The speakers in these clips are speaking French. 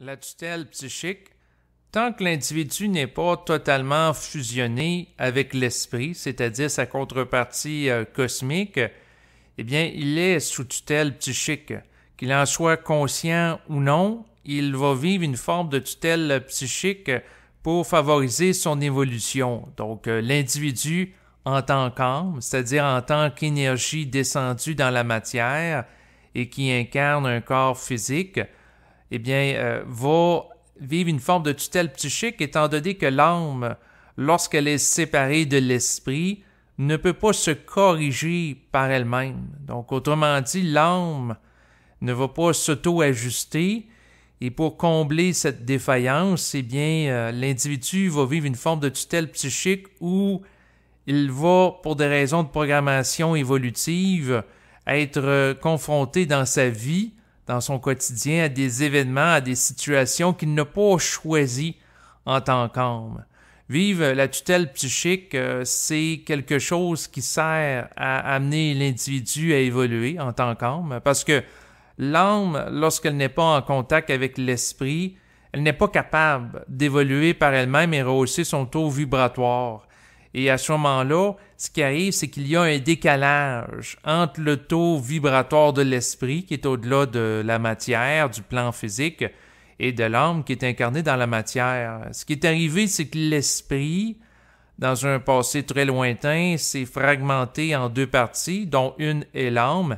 La tutelle psychique, tant que l'individu n'est pas totalement fusionné avec l'esprit, c'est-à-dire sa contrepartie cosmique, eh bien, il est sous tutelle psychique. Qu'il en soit conscient ou non, il va vivre une forme de tutelle psychique pour favoriser son évolution. Donc, l'individu en tant qu'âme, c'est-à-dire en tant qu'énergie descendue dans la matière et qui incarne un corps physique, eh bien, va vivre une forme de tutelle psychique, étant donné que l'âme, lorsqu'elle est séparée de l'esprit, ne peut pas se corriger par elle-même. Donc, autrement dit, l'âme ne va pas s'auto-ajuster, et pour combler cette défaillance, eh bien, l'individu va vivre une forme de tutelle psychique où il va, pour des raisons de programmation évolutive, être confronté dans sa vie, dans son quotidien, à des événements, à des situations qu'il n'a pas choisies en tant qu'âme. Vivre la tutelle psychique, c'est quelque chose qui sert à amener l'individu à évoluer en tant qu'âme, parce que l'âme, lorsqu'elle n'est pas en contact avec l'esprit, elle n'est pas capable d'évoluer par elle-même et rehausser son taux vibratoire. Et à ce moment-là, ce qui arrive, c'est qu'il y a un décalage entre le taux vibratoire de l'esprit, qui est au-delà de la matière, du plan physique, et de l'âme qui est incarnée dans la matière. Ce qui est arrivé, c'est que l'esprit, dans un passé très lointain, s'est fragmenté en deux parties, dont une est l'âme,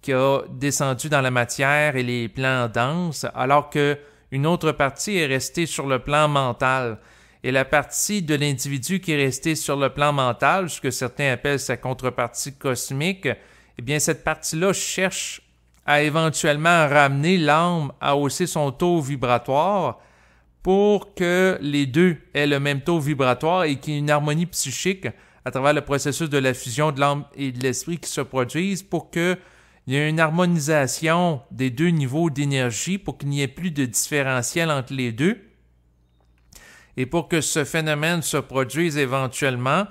qui a descendu dans la matière et les plans denses, alors qu'une autre partie est restée sur le plan mental. Et la partie de l'individu qui est restée sur le plan mental, ce que certains appellent sa contrepartie cosmique, eh bien, cette partie-là cherche à éventuellement ramener l'âme à hausser son taux vibratoire pour que les deux aient le même taux vibratoire et qu'il y ait une harmonie psychique à travers le processus de la fusion de l'âme et de l'esprit qui se produise pour qu'il y ait une harmonisation des deux niveaux d'énergie pour qu'il n'y ait plus de différentiel entre les deux. Et pour que ce phénomène se produise éventuellement,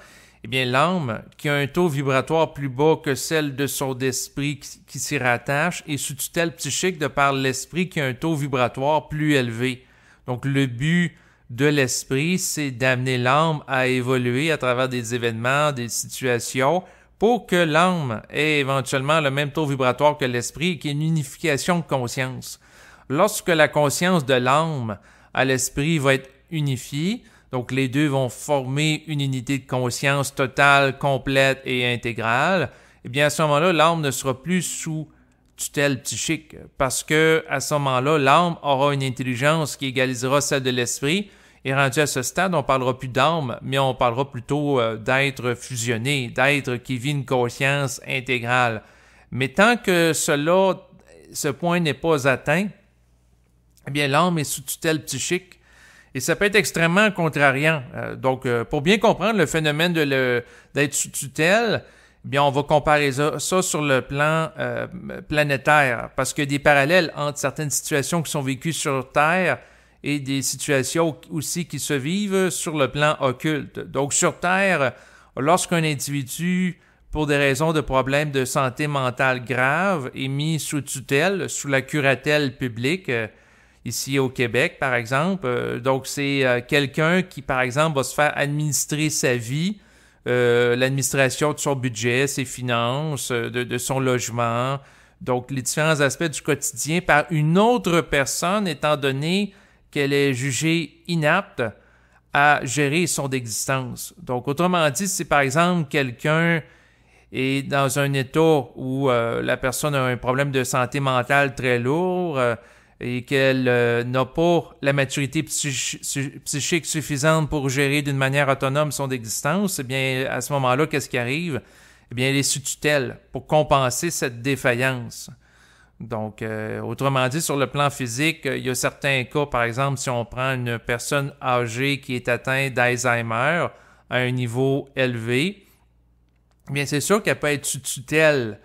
eh bien, l'âme, qui a un taux vibratoire plus bas que celle de son esprit qui s'y rattache, est sous tutelle psychique de par l'esprit qui a un taux vibratoire plus élevé. Donc, le but de l'esprit, c'est d'amener l'âme à évoluer à travers des événements, des situations, pour que l'âme ait éventuellement le même taux vibratoire que l'esprit et qu'il y ait une unification de conscience. Lorsque la conscience de l'âme à l'esprit va être unifiée, donc les deux vont former une unité de conscience totale, complète et intégrale, eh bien à ce moment-là, l'âme ne sera plus sous tutelle psychique parce que à ce moment-là, l'âme aura une intelligence qui égalisera celle de l'esprit et rendu à ce stade, on ne parlera plus d'âme, mais on parlera plutôt d'être fusionné, d'être qui vit une conscience intégrale. Mais tant que ce point n'est pas atteint, eh bien l'âme est sous tutelle psychique. Et ça peut être extrêmement contrariant. Donc, pour bien comprendre le phénomène d'être sous tutelle, eh bien, on va comparer ça sur le plan planétaire, parce qu'il y a des parallèles entre certaines situations qui sont vécues sur Terre et des situations aussi qui se vivent sur le plan occulte. Donc, sur Terre, lorsqu'un individu, pour des raisons de problèmes de santé mentale graves, est mis sous tutelle, sous la curatelle publique, ici au Québec, par exemple. Donc, c'est quelqu'un qui, par exemple, va se faire administrer sa vie, l'administration de son budget, ses finances, de son logement, donc les différents aspects du quotidien par une autre personne, étant donné qu'elle est jugée inapte à gérer son existence. Donc, autrement dit, si par exemple quelqu'un est dans un état où la personne a un problème de santé mentale très lourd, et qu'elle n'a pas la maturité psychique suffisante pour gérer d'une manière autonome son existence, eh bien, à ce moment-là, qu'est-ce qui arrive? Eh bien, elle est sous tutelle pour compenser cette défaillance. Donc, autrement dit, sur le plan physique, il y a certains cas, par exemple, si on prend une personne âgée qui est atteinte d'Alzheimer à un niveau élevé, eh bien, c'est sûr qu'elle peut être sous tutelle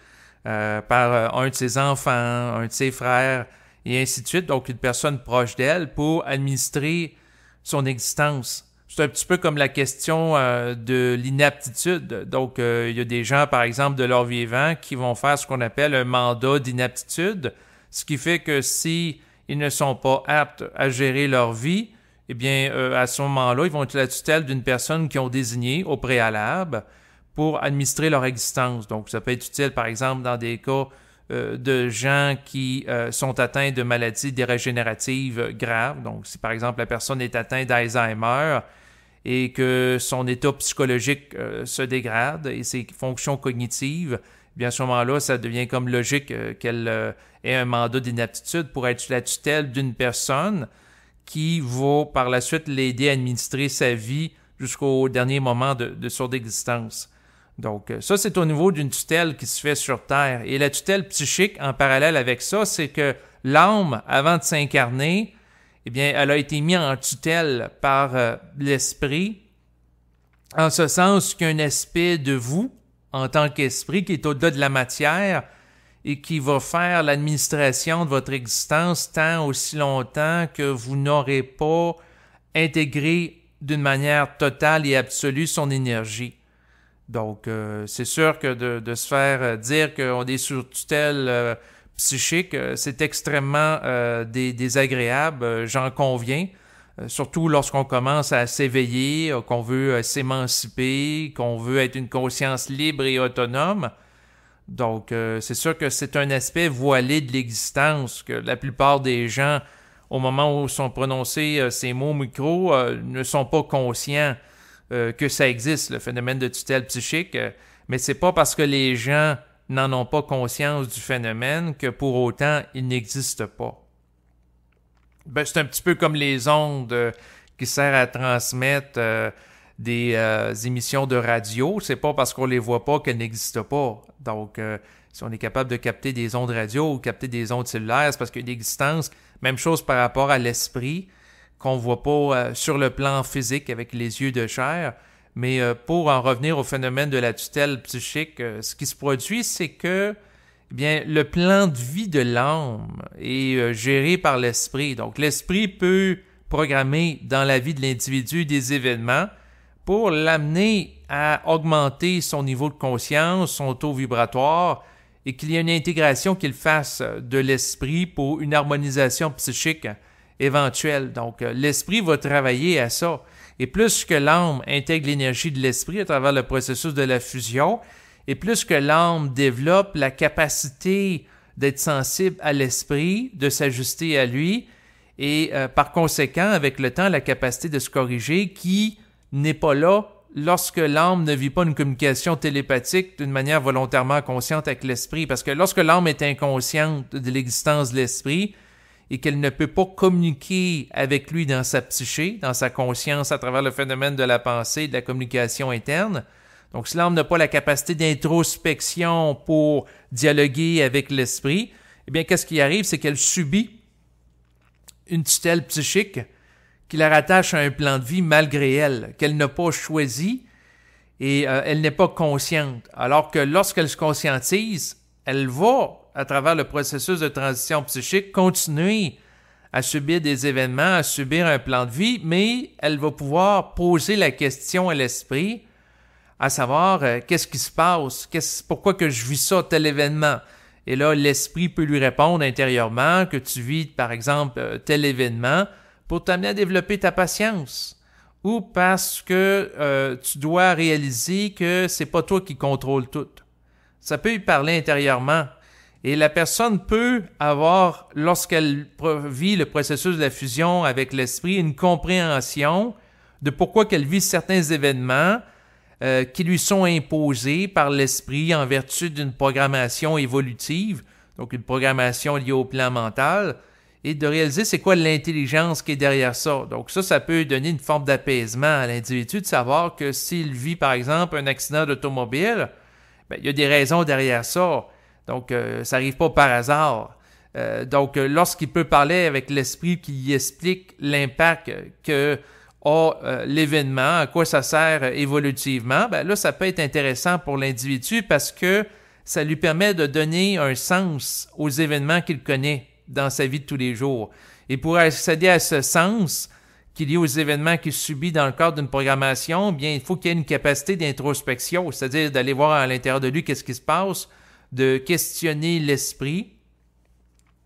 par un de ses enfants, un de ses frères, et ainsi de suite, donc une personne proche d'elle pour administrer son existence. C'est un petit peu comme la question de l'inaptitude. Donc, il y a des gens, par exemple, de leur vivant qui vont faire ce qu'on appelle un mandat d'inaptitude, ce qui fait que si ils ne sont pas aptes à gérer leur vie, eh bien, à ce moment-là, ils vont être la tutelle d'une personne qu'ils ont désignée au préalable pour administrer leur existence. Donc, ça peut être utile, par exemple, dans des cas de gens qui sont atteints de maladies dégénératives graves. Donc, si, par exemple, la personne est atteinte d'Alzheimer et que son état psychologique se dégrade et ses fonctions cognitives, bien à ce moment-là, ça devient comme logique qu'elle ait un mandat d'inaptitude pour être la tutelle d'une personne qui va par la suite l'aider à administrer sa vie jusqu'au dernier moment de son existence. Donc ça, c'est au niveau d'une tutelle qui se fait sur Terre. Et la tutelle psychique, en parallèle avec ça, c'est que l'âme, avant de s'incarner, eh bien, elle a été mise en tutelle par l'esprit, en ce sens qu'il y a un aspect de vous, en tant qu'esprit, qui est au-delà de la matière et qui va faire l'administration de votre existence tant aussi longtemps que vous n'aurez pas intégré d'une manière totale et absolue son énergie. Donc, c'est sûr que de se faire dire qu'on est sous tutelle psychique, c'est extrêmement désagréable, j'en conviens. Surtout lorsqu'on commence à s'éveiller, qu'on veut s'émanciper, qu'on veut être une conscience libre et autonome. Donc, c'est sûr que c'est un aspect voilé de l'existence que la plupart des gens, au moment où sont prononcés ces mots micro, ne sont pas conscients que ça existe, le phénomène de tutelle psychique. Mais c'est pas parce que les gens n'en ont pas conscience du phénomène que pour autant il n'existe pas. Ben, c'est un petit peu comme les ondes qui servent à transmettre des émissions de radio. C'est pas parce qu'on les voit pas qu'elles n'existent pas. Donc, si on est capable de capter des ondes radio ou capter des ondes cellulaires, c'est parce qu'il y a une existence. Même chose par rapport à l'esprit, qu'on voit pas sur le plan physique avec les yeux de chair. Mais pour en revenir au phénomène de la tutelle psychique, ce qui se produit, c'est que eh bien, le plan de vie de l'âme est géré par l'esprit. Donc, l'esprit peut programmer dans la vie de l'individu des événements pour l'amener à augmenter son niveau de conscience, son taux vibratoire, et qu'il y ait une intégration qu'il fasse de l'esprit pour une harmonisation psychique éventuelle. Donc, l'esprit va travailler à ça. Et plus que l'âme intègre l'énergie de l'esprit à travers le processus de la fusion, et plus que l'âme développe la capacité d'être sensible à l'esprit, de s'ajuster à lui, et par conséquent, avec le temps, la capacité de se corriger qui n'est pas là lorsque l'âme ne vit pas une communication télépathique d'une manière volontairement consciente avec l'esprit. Parce que lorsque l'âme est inconsciente de l'existence de l'esprit et qu'elle ne peut pas communiquer avec lui dans sa psyché, dans sa conscience à travers le phénomène de la pensée, de la communication interne, donc si l'âme n'a pas la capacité d'introspection pour dialoguer avec l'esprit, eh bien qu'est-ce qui arrive? C'est qu'elle subit une tutelle psychique qui la rattache à un plan de vie malgré elle, qu'elle n'a pas choisi et elle n'est pas consciente. Alors que lorsqu'elle se conscientise, elle va, à travers le processus de transition psychique, continuer à subir des événements, à subir un plan de vie, mais elle va pouvoir poser la question à l'esprit, à savoir qu'est-ce qui se passe, pourquoi que je vis ça, tel événement. Et là, l'esprit peut lui répondre intérieurement que tu vis, par exemple, tel événement pour t'amener à développer ta patience, ou parce que tu dois réaliser que c'est pas toi qui contrôle tout. Ça peut lui parler intérieurement. Et la personne peut avoir, lorsqu'elle vit le processus de la fusion avec l'esprit, une compréhension de pourquoi qu'elle vit certains événements qui lui sont imposés par l'esprit en vertu d'une programmation évolutive, donc une programmation liée au plan mental, et de réaliser c'est quoi l'intelligence qui est derrière ça. Donc ça peut donner une forme d'apaisement à l'individu de savoir que s'il vit, par exemple, un accident d'automobile, ben, il y a des raisons derrière ça. Donc, ça n'arrive pas par hasard. Donc, lorsqu'il peut parler avec l'esprit qui y explique l'impact que a l'événement, à quoi ça sert évolutivement, ben là, ça peut être intéressant pour l'individu parce que ça lui permet de donner un sens aux événements qu'il connaît dans sa vie de tous les jours. Et pour accéder à ce sens qu'il y a aux événements qu'il subit dans le cadre d'une programmation, bien, il faut qu'il y ait une capacité d'introspection, c'est-à-dire d'aller voir à l'intérieur de lui qu'est-ce qui se passe, de questionner l'esprit,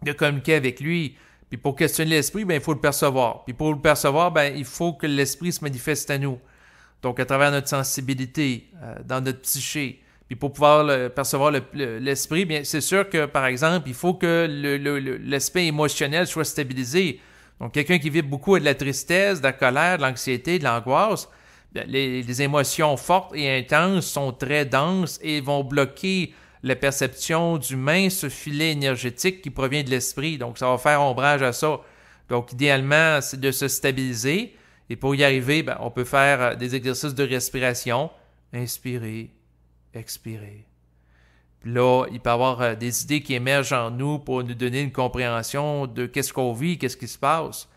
de communiquer avec lui Puis pour questionner l'esprit, ben, il faut le percevoir. Puis pour le percevoir, ben, il faut que l'esprit se manifeste à nous. Donc à travers notre sensibilité, dans notre psyché. Puis pour pouvoir percevoir l'esprit, bien, c'est sûr que, par exemple, il faut que l'aspect émotionnel soit stabilisé. Donc quelqu'un qui vibre beaucoup de la tristesse, de la colère, de l'anxiété, de l'angoisse, bien, les émotions fortes et intenses sont très denses et vont bloquer la perception du mince filet énergétique qui provient de l'esprit. Donc, ça va faire ombrage à ça. Donc, idéalement, c'est de se stabiliser. Et pour y arriver, ben, on peut faire des exercices de respiration. Inspirer, expirer. Puis là, il peut y avoir des idées qui émergent en nous pour nous donner une compréhension de qu'est-ce qu'on vit, qu'est-ce qui se passe.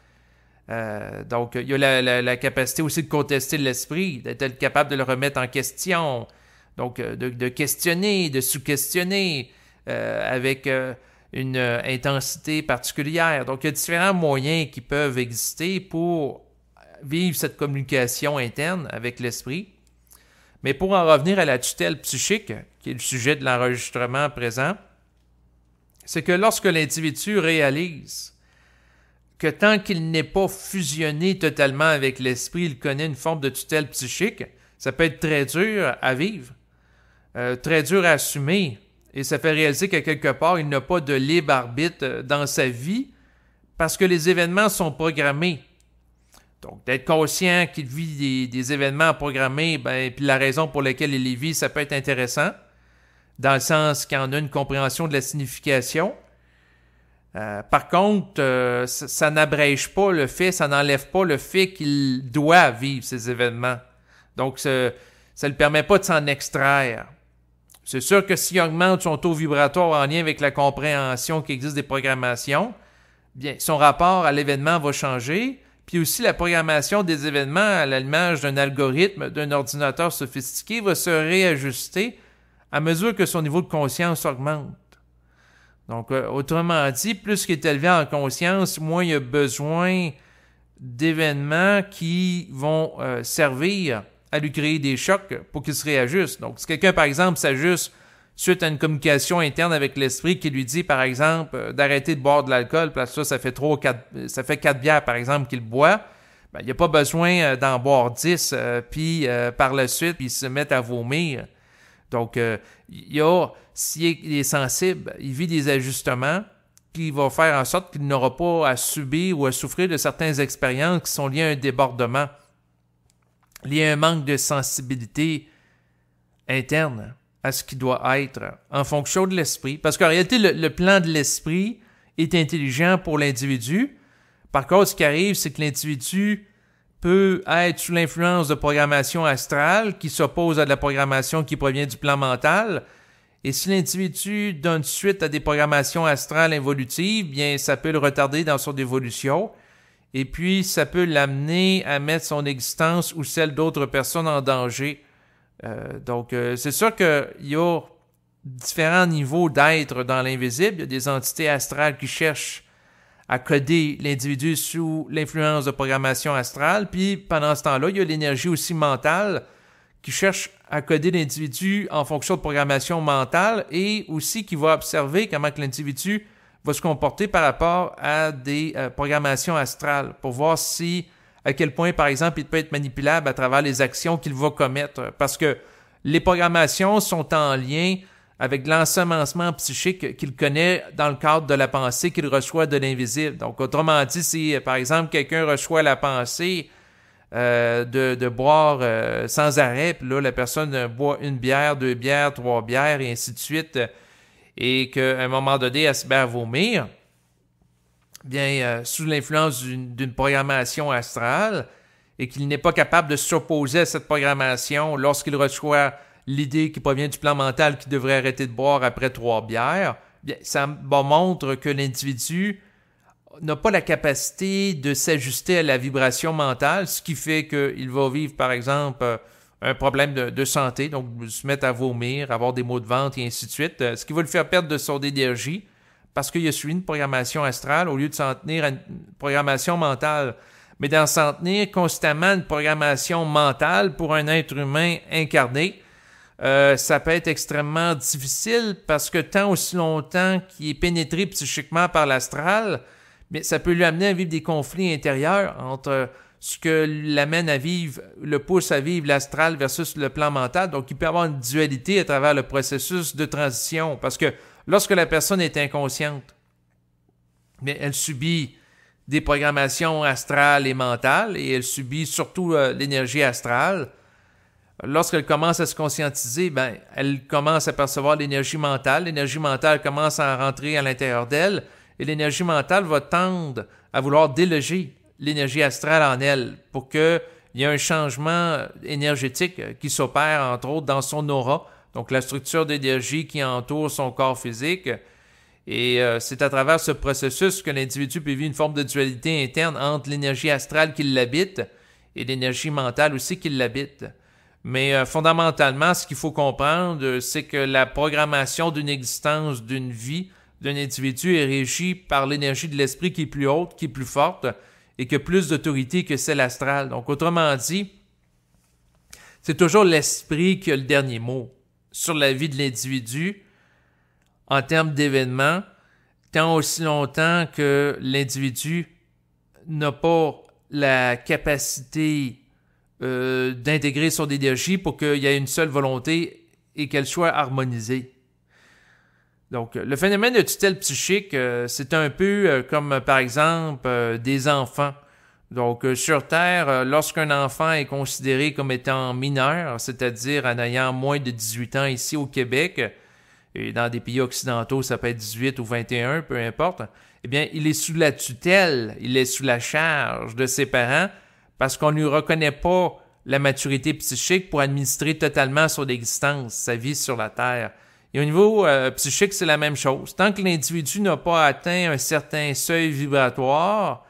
Donc, il y a la capacité aussi de contester l'esprit, d'être capable de le remettre en question. Donc, de questionner, de sous-questionner avec une intensité particulière. Donc, il y a différents moyens qui peuvent exister pour vivre cette communication interne avec l'esprit. Mais pour en revenir à la tutelle psychique, qui est le sujet de l'enregistrement présent, c'est que lorsque l'individu réalise que tant qu'il n'est pas fusionné totalement avec l'esprit, il connaît une forme de tutelle psychique, ça peut être très dur à vivre. Très dur à assumer, et ça fait réaliser qu'à quelque part, il n'a pas de libre arbitre dans sa vie parce que les événements sont programmés. Donc, d'être conscient qu'il vit des événements programmés, ben, puis la raison pour laquelle il les vit, ça peut être intéressant, dans le sens qu'il en a une compréhension de la signification. Par contre, ça n'abrège pas le fait, ça n'enlève pas le fait qu'il doit vivre ces événements. Donc, ça ne lui permet pas de s'en extraire. C'est sûr que s'il augmente son taux vibratoire en lien avec la compréhension qu'il existe des programmations, bien, son rapport à l'événement va changer, puis aussi la programmation des événements à l'image d'un algorithme, d'un ordinateur sophistiqué, va se réajuster à mesure que son niveau de conscience augmente. Donc, autrement dit, plus qu'il est élevé en conscience, moins il y a besoin d'événements qui vont servir à lui créer des chocs pour qu'il se réajuste. Donc, si quelqu'un, par exemple, s'ajuste suite à une communication interne avec l'esprit qui lui dit, par exemple, d'arrêter de boire de l'alcool, parce que ça fait 4 bières, par exemple, qu'il boit, ben, il n'y a pas besoin d'en boire 10, puis par la suite, il se met à vomir. Donc, s'il est sensible, il vit des ajustements qui vont faire en sorte qu'il n'aura pas à subir ou à souffrir de certaines expériences qui sont liées à un débordement, liées à un manque de sensibilité interne à ce qui doit être en fonction de l'esprit. Parce qu'en réalité, le plan de l'esprit est intelligent pour l'individu. Par contre, ce qui arrive, c'est que l'individu peut être sous l'influence de programmation astrale qui s'oppose à de la programmation qui provient du plan mental. Et si l'individu donne suite à des programmations astrales involutives, bien, ça peut le retarder dans son évolution. Et puis, ça peut l'amener à mettre son existence ou celle d'autres personnes en danger. Donc, c'est sûr qu'il y a différents niveaux d'être dans l'invisible. Il y a des entités astrales qui cherchent à coder l'individu sous l'influence de programmation astrale. Puis, pendant ce temps-là, il y a l'énergie aussi mentale qui cherche à coder l'individu en fonction de programmation mentale et aussi qui va observer comment que l'individu va se comporter par rapport à des programmations astrales pour voir à quel point, par exemple, il peut être manipulable à travers les actions qu'il va commettre. Parce que les programmations sont en lien avec l'ensemencement psychique qu'il connaît dans le cadre de la pensée qu'il reçoit de l'invisible. Donc, autrement dit, si, par exemple, quelqu'un reçoit la pensée de boire sans arrêt, puis là, la personne boit 1 bière, 2 bières, 3 bières, et ainsi de suite, et qu'à un moment donné, elle se met à vomir, bien, sous l'influence d'une programmation astrale, et qu'il n'est pas capable de s'opposer à cette programmation lorsqu'il reçoit l'idée qui provient du plan mental qu'il devrait arrêter de boire après 3 bières, bien, ça montre que l'individu n'a pas la capacité de s'ajuster à la vibration mentale, ce qui fait qu'il va vivre, par exemple, un problème de santé, donc se mettre à vomir, avoir des maux de ventre et ainsi de suite, ce qui va le faire perdre de son énergie parce qu'il a suivi une programmation astrale au lieu de s'en tenir à une programmation mentale. Mais d'en s'en tenir constamment à une programmation mentale pour un être humain incarné, ça peut être extrêmement difficile parce que tant aussi longtemps qu'il est pénétré psychiquement par l'astral, mais ça peut lui amener à vivre des conflits intérieurs entre ce que l'amène à vivre, le pousse à vivre l'astral versus le plan mental. Donc, il peut y avoir une dualité à travers le processus de transition. Parce que lorsque la personne est inconsciente, mais elle subit des programmations astrales et mentales, et elle subit surtout l'énergie astrale. Lorsqu'elle commence à se conscientiser, elle commence à percevoir l'énergie mentale. L'énergie mentale commence à rentrer à l'intérieur d'elle, et l'énergie mentale va tendre à vouloir déloger l'énergie astrale en elle pour qu'il y ait un changement énergétique qui s'opère, entre autres, dans son aura, donc la structure d'énergie qui entoure son corps physique. Et c'est à travers ce processus que l'individu peut vivre une forme de dualité interne entre l'énergie astrale qui l'habite et l'énergie mentale aussi qui l'habite. Mais fondamentalement, ce qu'il faut comprendre, c'est que la programmation d'une existence, d'une vie, d'un individu est régie par l'énergie de l'esprit qui est plus haute, qui est plus forte, et qui a plus d'autorité que celle astrale. Donc, autrement dit, c'est toujours l'esprit qui a le dernier mot sur la vie de l'individu en termes d'événements, tant aussi longtemps que l'individu n'a pas la capacité d'intégrer son énergie pour qu'il y ait une seule volonté et qu'elle soit harmonisée. Donc, le phénomène de tutelle psychique, c'est un peu comme, par exemple, des enfants. Donc, sur Terre, lorsqu'un enfant est considéré comme étant mineur, c'est-à-dire en ayant moins de 18 ans ici au Québec, et dans des pays occidentaux, ça peut être 18 ou 21, peu importe, eh bien, il est sous la tutelle, il est sous la charge de ses parents parce qu'on ne lui reconnaît pas la maturité psychique pour administrer totalement son existence, sa vie sur la Terre. Et au niveau psychique, c'est la même chose. Tant que l'individu n'a pas atteint un certain seuil vibratoire,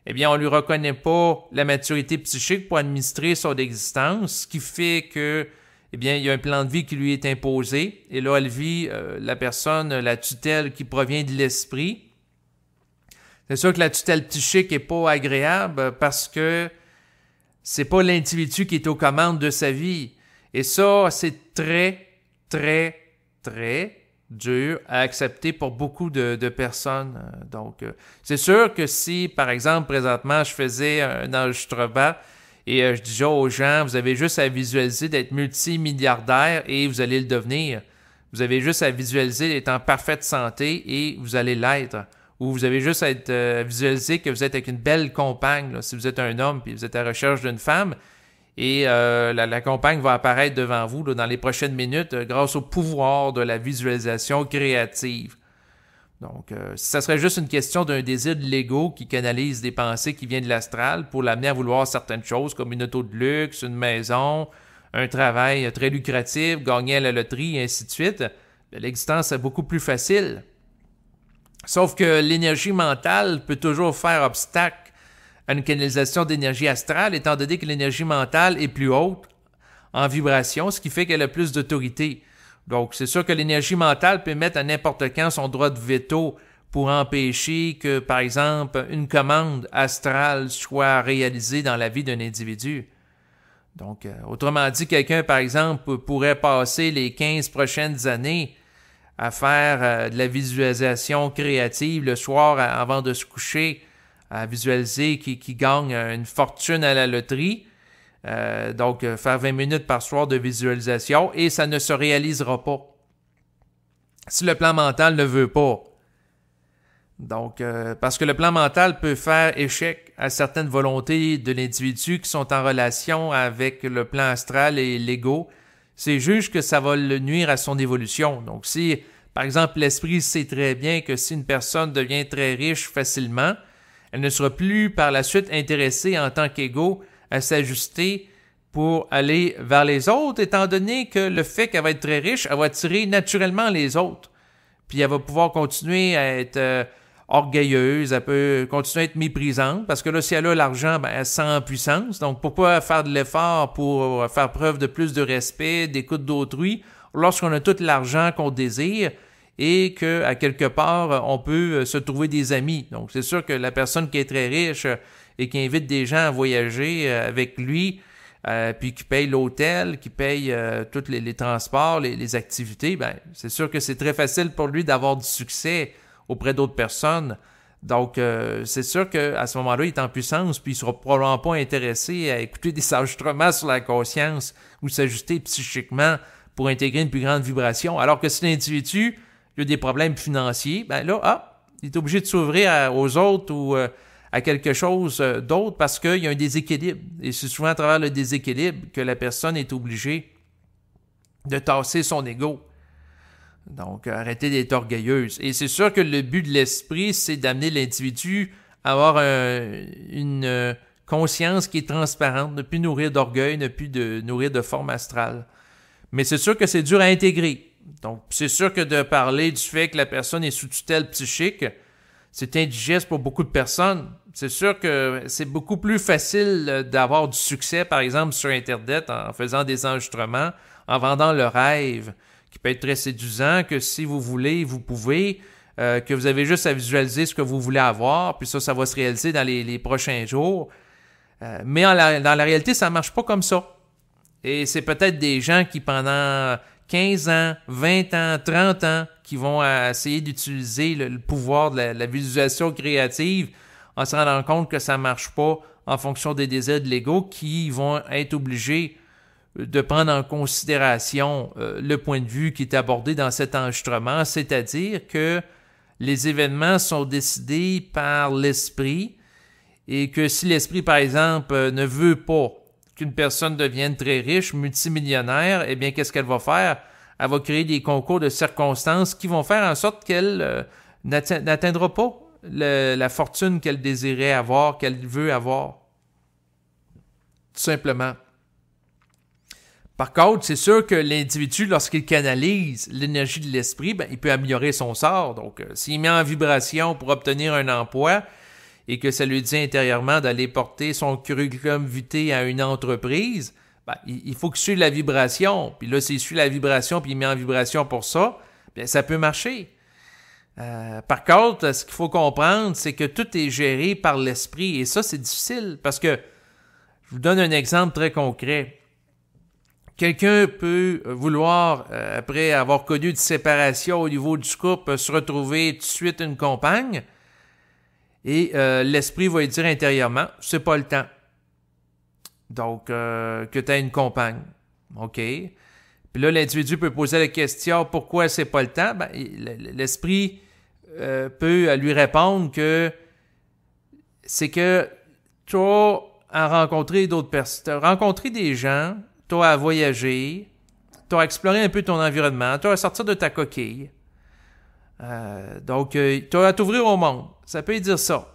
eh bien, on ne lui reconnaît pas la maturité psychique pour administrer son existence, ce qui fait que, eh bien, il y a un plan de vie qui lui est imposé. Et là, elle vit la personne, la tutelle qui provient de l'esprit. C'est sûr que la tutelle psychique n'est pas agréable parce que c'est pas l'individu qui est aux commandes de sa vie. Et ça, c'est très, très, très dur à accepter pour beaucoup de personnes. Donc, c'est sûr que si, par exemple, présentement, je faisais un enregistrement et je disais aux gens, vous avez juste à visualiser d'être multimilliardaire et vous allez le devenir. Vous avez juste à visualiser d'être en parfaite santé et vous allez l'être. Ou vous avez juste à visualiser que vous êtes avec une belle compagne, là, si vous êtes un homme puis vous êtes à la recherche d'une femme. Et la compagne va apparaître devant vous là, dans les prochaines minutes grâce au pouvoir de la visualisation créative. Donc, si ça serait juste une question d'un désir de l'ego qui canalise des pensées qui viennent de l'astral pour l'amener à vouloir certaines choses comme une auto de luxe, une maison, un travail très lucratif, gagner à la loterie et ainsi de suite, l'existence est beaucoup plus facile. Sauf que l'énergie mentale peut toujours faire obstacle à une canalisation d'énergie astrale, étant donné que l'énergie mentale est plus haute en vibration, ce qui fait qu'elle a plus d'autorité. Donc, c'est sûr que l'énergie mentale peut mettre à n'importe quand son droit de veto pour empêcher que, par exemple, une commande astrale soit réalisée dans la vie d'un individu. Donc, autrement dit, quelqu'un, par exemple, pourrait passer les 15 prochaines années à faire de la visualisation créative le soir avant de se coucher, à visualiser qu'il gagne une fortune à la loterie. Donc, faire 20 minutes par soir de visualisation et ça ne se réalisera pas si le plan mental ne veut pas. Donc, parce que le plan mental peut faire échec à certaines volontés de l'individu qui sont en relation avec le plan astral et l'ego. C'est juste que ça va le nuire à son évolution. Donc, si, par exemple, l'esprit sait très bien que si une personne devient très riche facilement, elle ne sera plus par la suite intéressée en tant qu'ego à s'ajuster pour aller vers les autres, étant donné que le fait qu'elle va être très riche, elle va attirer naturellement les autres. Puis elle va pouvoir continuer à être orgueilleuse, elle peut continuer à être méprisante, parce que là, si elle a l'argent, elle se sent en puissance. Donc, pourquoi faire de l'effort pour faire preuve de plus de respect, d'écoute d'autrui, lorsqu'on a tout l'argent qu'on désire et qu'à quelque part, on peut se trouver des amis. Donc, c'est sûr que la personne qui est très riche et qui invite des gens à voyager avec lui, puis qui paye l'hôtel, qui paye tous les transports, les activités, c'est sûr que c'est très facile pour lui d'avoir du succès auprès d'autres personnes Donc, c'est sûr qu'à ce moment-là, il est en puissance, puis il ne sera probablement pas intéressé à écouter des enregistrements sur la conscience ou s'ajuster psychiquement pour intégrer une plus grande vibration. Alors que si l'individu a des problèmes financiers, ben là, il est obligé de s'ouvrir aux autres ou à quelque chose d'autre parce qu'il y a un déséquilibre. Et c'est souvent à travers le déséquilibre que la personne est obligée de tasser son ego. Donc, arrêter d'être orgueilleuse. Et c'est sûr que le but de l'esprit, c'est d'amener l'individu à avoir une conscience qui est transparente, ne plus nourrir d'orgueil, ne plus nourrir de forme astrale. Mais c'est sûr que c'est dur à intégrer. Donc, c'est sûr que de parler du fait que la personne est sous tutelle psychique, c'est indigeste pour beaucoup de personnes. C'est sûr que c'est beaucoup plus facile d'avoir du succès, par exemple, sur Internet, en faisant des enregistrements, en vendant le rêve, qui peut être très séduisant, que si vous voulez, vous pouvez, que vous avez juste à visualiser ce que vous voulez avoir, puis ça va se réaliser dans les prochains jours. Mais dans la réalité, ça ne marche pas comme ça. Et c'est peut-être des gens qui, pendant 15 ans, 20 ans, 30 ans, qui vont essayer d'utiliser le pouvoir de la visualisation créative en se rendant compte que ça ne marche pas en fonction des désirs de l'ego, qui vont être obligés de prendre en considération le point de vue qui est abordé dans cet enregistrement, c'est-à-dire que les événements sont décidés par l'esprit et que si l'esprit, par exemple, ne veut pas qu'une personne devienne très riche, multimillionnaire, eh bien, qu'est-ce qu'elle va faire? Elle va créer des concours de circonstances qui vont faire en sorte qu'elle n'atteindra pas la fortune qu'elle désirait avoir, qu'elle veut avoir. Tout simplement. Par contre, c'est sûr que l'individu, lorsqu'il canalise l'énergie de l'esprit, ben, il peut améliorer son sort. Donc, s'il met en vibration pour obtenir un emploi et que ça lui dit intérieurement d'aller porter son curriculum vitae à une entreprise, ben, il faut qu'il suive la vibration. Puis là, s'il suit la vibration puis il met en vibration pour ça, bien, ça peut marcher. Par contre, ce qu'il faut comprendre, c'est que tout est géré par l'esprit. Et ça, c'est difficile parce que, je vous donne un exemple très concret. Quelqu'un peut vouloir, après avoir connu une séparation au niveau du couple, se retrouver tout de suite une compagne et l'esprit va lui dire intérieurement, c'est pas le temps. Donc, que tu aies une compagne. OK. Puis là, l'individu peut poser la question, pourquoi c'est pas le temps? Ben, l'esprit peut lui répondre que c'est que tu as rencontré d'autres personnes, tu as rencontré des gens, tu as à voyager, tu as à explorer un peu ton environnement, tu as à sortir de ta coquille. Donc, tu as à t'ouvrir au monde. Ça peut dire ça.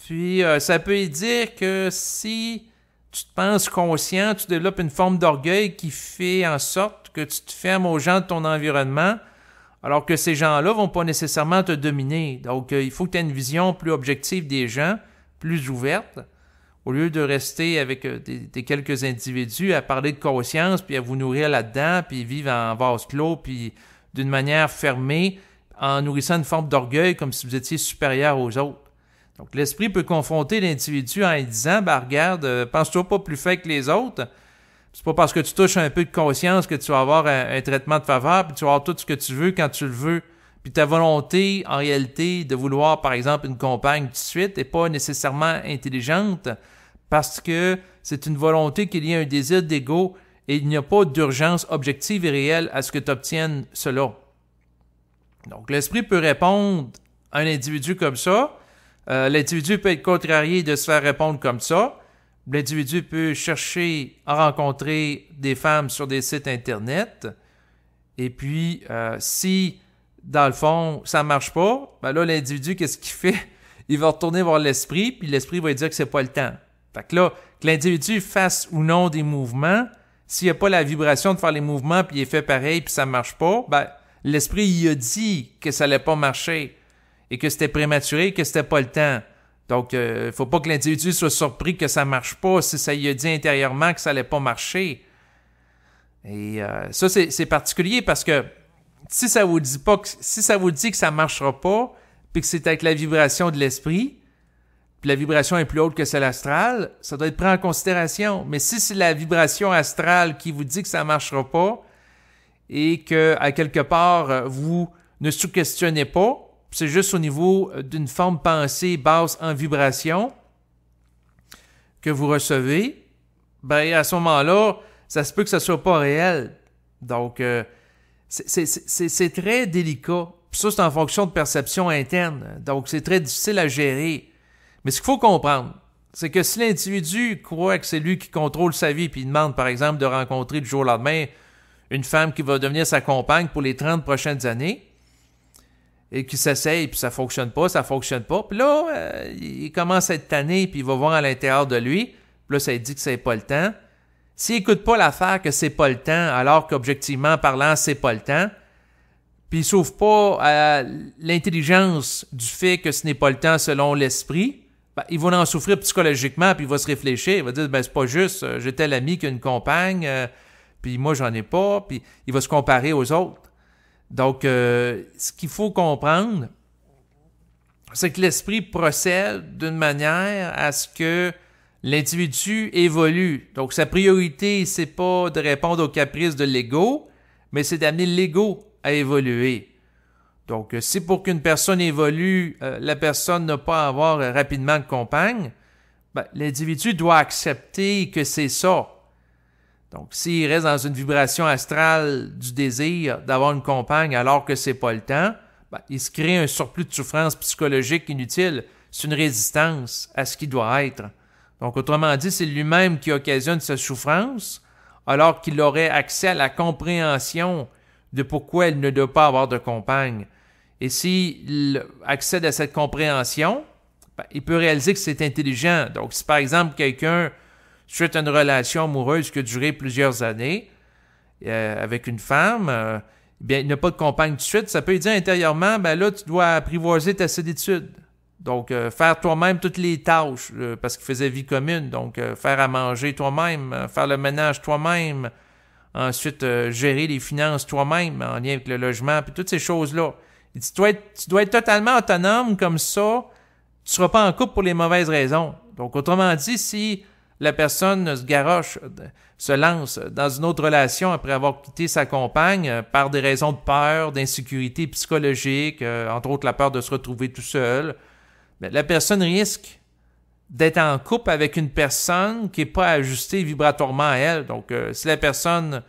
Puis, ça peut dire que si tu te penses conscient, tu développes une forme d'orgueil qui fait en sorte que tu te fermes aux gens de ton environnement, alors que ces gens-là vont pas nécessairement te dominer. Donc, il faut que tu aies une vision plus objective des gens, plus ouverte, au lieu de rester avec des quelques individus à parler de conscience, puis à vous nourrir là-dedans, puis vivre en vase clos, puis d'une manière fermée, en nourrissant une forme d'orgueil comme si vous étiez supérieur aux autres. Donc, l'esprit peut confronter l'individu en lui disant, ben regarde, pense-toi pas plus fait que les autres. C'est pas parce que tu touches un peu de conscience que tu vas avoir un traitement de faveur, puis tu vas avoir tout ce que tu veux quand tu le veux. Puis ta volonté, en réalité, de vouloir, par exemple, une compagne tout de suite, n'est pas nécessairement intelligente parce que c'est une volonté qu'il y ait un désir d'ego et il n'y a pas d'urgence objective et réelle à ce que tu obtiennes cela. Donc, l'esprit peut répondre à un individu comme ça. L'individu peut être contrarié de se faire répondre comme ça. L'individu peut chercher à rencontrer des femmes sur des sites Internet. Et puis, si, dans le fond, ça ne marche pas, ben là, l'individu, qu'est-ce qu'il fait? Il va retourner voir l'esprit, puis l'esprit va lui dire que c'est pas le temps. Fait que là, que l'individu fasse ou non des mouvements, s'il n'y a pas la vibration de faire les mouvements, puis il est fait pareil, puis ça ne marche pas, ben, l'esprit, il a dit que ça n'allait pas marcher, et que c'était prématuré, que c'était pas le temps. Donc, il faut pas que l'individu soit surpris que ça marche pas si ça lui a dit intérieurement que ça allait pas marcher. Et ça, c'est particulier parce que si ça vous dit que ça marchera pas, puis que c'est avec la vibration de l'esprit, puis la vibration est plus haute que celle astrale, ça doit être pris en considération. Mais si c'est la vibration astrale qui vous dit que ça marchera pas, et que, à quelque part, vous ne sous-questionnez pas, c'est juste au niveau d'une forme pensée basse en vibration que vous recevez, ben à ce moment-là, ça se peut que ça soit pas réel. Donc, c'est très délicat. Puis ça, c'est en fonction de perception interne. Donc, c'est très difficile à gérer. Mais ce qu'il faut comprendre, c'est que si l'individu croit que c'est lui qui contrôle sa vie, puis il demande, par exemple, de rencontrer du jour au lendemain une femme qui va devenir sa compagne pour les 30 prochaines années, et qui s'essaye, puis ça fonctionne pas. Puis là, il commence à être tanné, puis il va voir à l'intérieur de lui. Puis là, ça lui dit que c'est pas le temps. S'il écoute pas l'affaire que c'est pas le temps, alors qu'objectivement parlant, c'est pas le temps, puis il s'ouvre pas à l'intelligence du fait que ce n'est pas le temps selon l'esprit, ben, il va en souffrir psychologiquement, puis il va se réfléchir, il va dire, ben c'est pas juste, j'ai tel ami qui a une compagne, puis moi j'en ai pas, puis il va se comparer aux autres. Donc, ce qu'il faut comprendre, c'est que l'esprit procède d'une manière à ce que l'individu évolue. Donc, sa priorité, c'est pas de répondre aux caprices de l'ego, mais c'est d'amener l'ego à évoluer. Donc, si pour qu'une personne évolue, la personne n'a pas à avoir rapidement de compagne, ben, l'individu doit accepter que c'est ça. Donc, s'il reste dans une vibration astrale du désir d'avoir une compagne alors que c'est pas le temps, ben, il se crée un surplus de souffrance psychologique inutile. C'est une résistance à ce qui doit être. Donc, autrement dit, c'est lui-même qui occasionne cette souffrance, alors qu'il aurait accès à la compréhension de pourquoi il ne doit pas avoir de compagne. Et s'il accède à cette compréhension, ben, il peut réaliser que c'est intelligent. Donc, si par exemple quelqu'un suite à une relation amoureuse qui a duré plusieurs années avec une femme, bien, il n'a pas de compagne tout de suite, ça peut lui dire intérieurement, ben là, tu dois apprivoiser ta solitude. Donc, faire toi-même toutes les tâches, parce qu'il faisait vie commune. Donc, faire à manger toi-même, faire le ménage toi-même, ensuite gérer les finances toi-même en lien avec le logement, puis toutes ces choses-là. Il dit, tu dois être totalement autonome comme ça, tu ne seras pas en couple pour les mauvaises raisons. Donc, autrement dit, si la personne se garoche, se lance dans une autre relation après avoir quitté sa compagne par des raisons de peur, d'insécurité psychologique, entre autres la peur de se retrouver tout seul, bien, la personne risque d'être en couple avec une personne qui n'est pas ajustée vibratoirement à elle. Donc, si la personne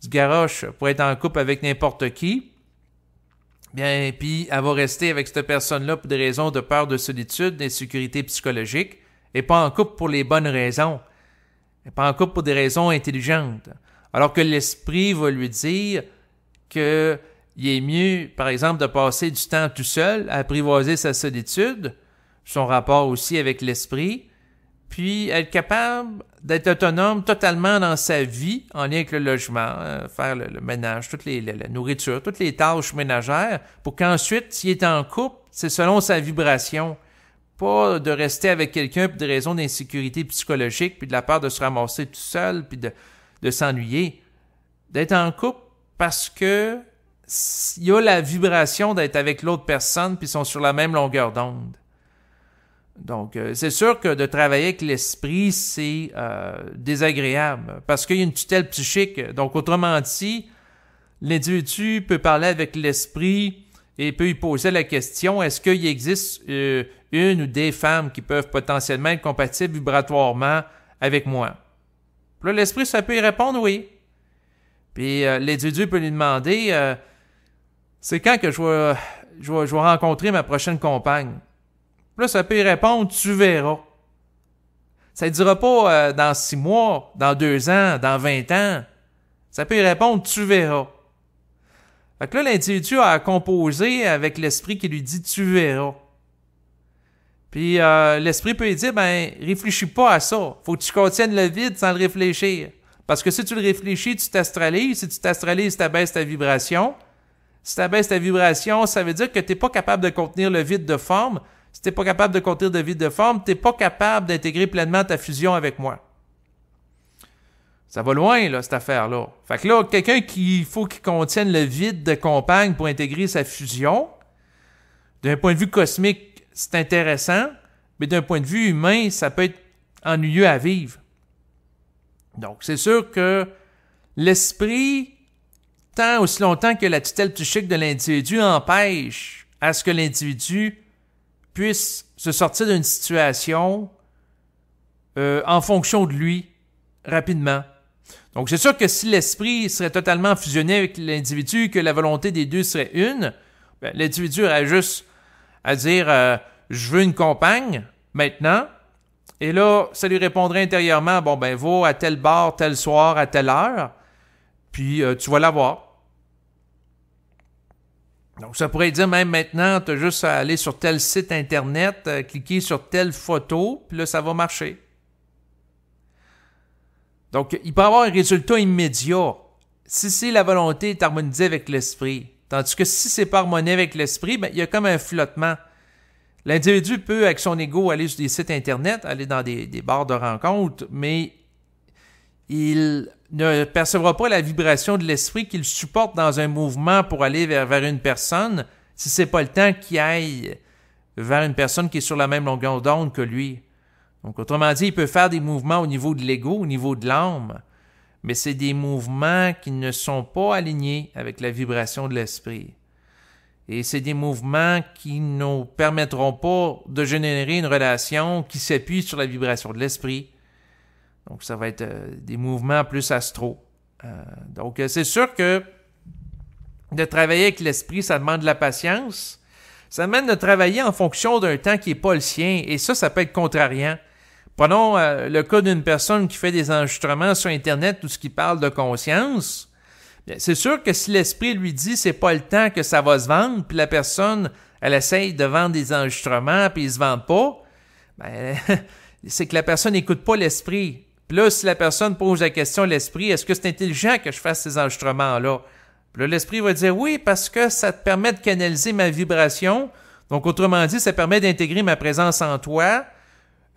se garoche pour être en couple avec n'importe qui, bien, puis elle va rester avec cette personne-là pour des raisons de peur, de solitude, d'insécurité psychologique, et pas en couple pour les bonnes raisons, et pas en couple pour des raisons intelligentes. Alors que l'esprit va lui dire qu'il est mieux, par exemple, de passer du temps tout seul, à apprivoiser sa solitude, son rapport aussi avec l'esprit, puis être capable d'être autonome totalement dans sa vie, en lien avec le logement, faire le ménage, la nourriture, toutes les tâches ménagères, pour qu'ensuite, s'il est en couple, c'est selon sa vibration. Pas de rester avec quelqu'un pour des raisons d'insécurité psychologique, puis de la peur de se ramasser tout seul, puis de s'ennuyer. D'être en couple parce que il y a la vibration d'être avec l'autre personne, puis ils sont sur la même longueur d'onde. Donc, c'est sûr que de travailler avec l'esprit, c'est désagréable, parce qu'il y a une tutelle psychique. Donc, autrement dit, l'individu peut parler avec l'esprit et peut lui poser la question, est-ce qu'il existe une ou des femmes qui peuvent potentiellement être compatibles vibratoirement avec moi? Puis là, l'esprit, ça peut y répondre oui. Puis l'individu peut lui demander, c'est quand que je vais rencontrer ma prochaine compagne? Puis là, ça peut y répondre, tu verras. Ça ne dira pas dans 6 mois, dans 2 ans, dans 20 ans. Ça peut y répondre, tu verras. Fait que là, l'individu a à composer avec l'esprit qui lui dit « tu verras ». Puis l'esprit peut lui dire « ben, réfléchis pas à ça. Faut que tu contiennes le vide sans le réfléchir. Parce que si tu le réfléchis, tu t'astralises. Si tu t'astralises, tu abaisses ta vibration. Si tu abaisses ta vibration, ça veut dire que tu n'es pas capable de contenir le vide de forme. Si tu n'es pas capable de contenir le vide de forme, tu n'es pas capable d'intégrer pleinement ta fusion avec moi. » Ça va loin, là, cette affaire-là. Fait que là, quelqu'un qu'il faut qu'il contienne le vide de compagne pour intégrer sa fusion, d'un point de vue cosmique, c'est intéressant, mais d'un point de vue humain, ça peut être ennuyeux à vivre. Donc, c'est sûr que l'esprit, tant aussi longtemps que la tutelle psychique de l'individu empêche à ce que l'individu puisse se sortir d'une situation en fonction de lui, rapidement. Donc, c'est sûr que si l'esprit serait totalement fusionné avec l'individu, que la volonté des deux serait une, ben, l'individu aurait juste à dire je veux une compagne, maintenant. Et là, ça lui répondrait intérieurement, bon, ben, va à tel bar, tel soir, à telle heure, puis tu vas l'avoir. Donc, ça pourrait dire même maintenant, tu as juste à aller sur tel site Internet, cliquer sur telle photo, puis là, ça va marcher. Donc, il peut y avoir un résultat immédiat si la volonté est harmonisée avec l'esprit. Tandis que si c'est pas harmonisé avec l'esprit, ben, il y a comme un flottement. L'individu peut, avec son ego, aller sur des sites Internet, aller dans des bars de rencontres, mais il ne percevra pas la vibration de l'esprit qu'il supporte dans un mouvement pour aller vers une personne, si c'est pas le temps qu'il aille vers une personne qui est sur la même longueur d'onde que lui. Donc, autrement dit, il peut faire des mouvements au niveau de l'ego, au niveau de l'âme, mais c'est des mouvements qui ne sont pas alignés avec la vibration de l'esprit. Et c'est des mouvements qui ne nous permettront pas de générer une relation qui s'appuie sur la vibration de l'esprit. Donc, ça va être des mouvements plus astro. Donc, c'est sûr que de travailler avec l'esprit, ça demande de la patience. Ça demande de travailler en fonction d'un temps qui n'est pas le sien. Et ça peut être contrariant. Prenons le cas d'une personne qui fait des enregistrements sur Internet où ce qui parle de conscience. Bien, c'est sûr que si l'esprit lui dit c'est pas le temps que ça va se vendre, puis la personne, elle essaye de vendre des enregistrements, puis ils se vendent pas, ben, c'est que la personne n'écoute pas l'esprit. Puis là, si la personne pose la question à l'esprit, est-ce que c'est intelligent que je fasse ces enregistrements-là? Puis là, l'esprit va dire oui, parce que ça te permet de canaliser ma vibration. Donc, autrement dit, ça permet d'intégrer ma présence en toi